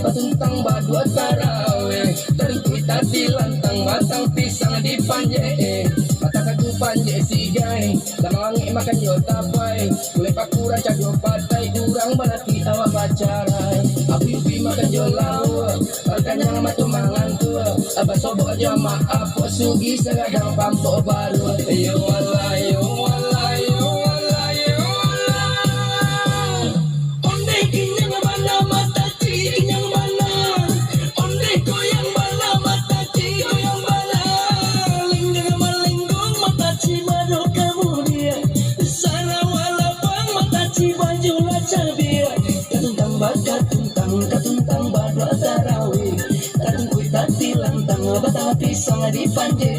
patuntang badua taraweh, terkuita di lantang batang pisang di panje, mata sagu panje sigai, lamangi makan yo tapai, boleh pakuran cago patai, urang balaki awak pacarai, api makan yo lau, harganya matu mangan tua, abah sobok jama apa sugi segadang pampo baru, yo Allah yo Allah yo Allah yo Allah, onde kinyang mana mata kinyang mana, onde goyang bala mata goyang bala, linggang malinggong mata cimado kemudian, sana walapang mata cibaju lacabia, katuntang bakat katuntang badua tarawih, katung kuita di lantang batang pisang di panje,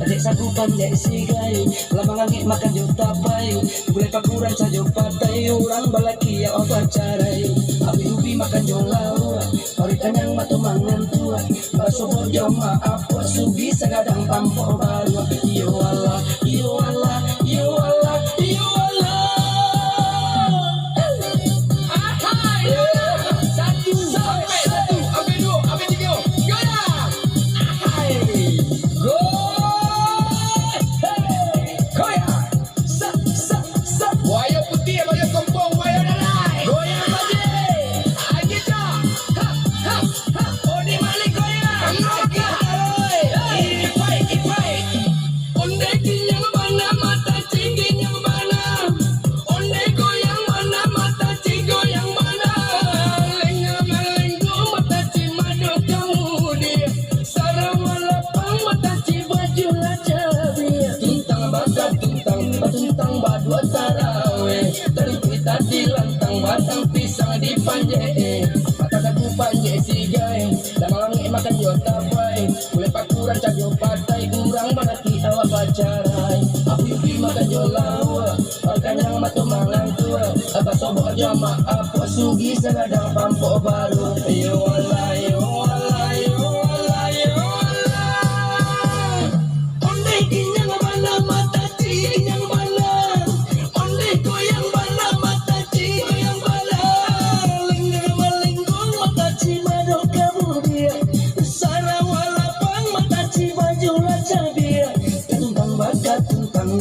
adik sagu panje sigai, lamangan makan jo tapai, boleh pakuran sajo patai, urang balaki ya pacarai, api ubi makan jo lau, ori kanyang matu mangan tua, baso bojo maaf sugi segadang pampo baru, yo Allah yo Allah yo Allah yo Allah. Patuntang badua taraweh, terkuita di lantang batang pisang di panje, mata sagu panje sigai, lamangi makan yo tapai, boleh pakuran cago patai, urang balaki awak pacarai, api makan yo lau, kanyang matu mangan tua, abah sobok jama apa sugi segadang pampo baru, yo Allah yo Allah yo Allah yo Allah, onde kinyang mana mata kinyang mana, onde goyang bala mata goyang bala, linggang malinggong mata cimado kemudian, sana walapang mata cibaju lacabia, katuntang bakat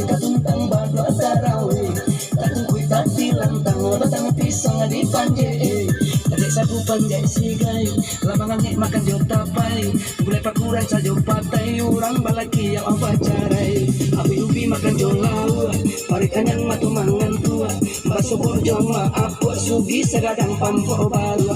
katuntang badua tarawih, katung kuita di lantang batang pisang di panje, adik sagu panje sigai, lamangan makan jo tapai, boleh pakuran sajo patai, urang balaki yang pacarai, api ubi makan jo lau, ori kanyang matu mangan tua, baso bojo maaf sugi segadang pampo baru.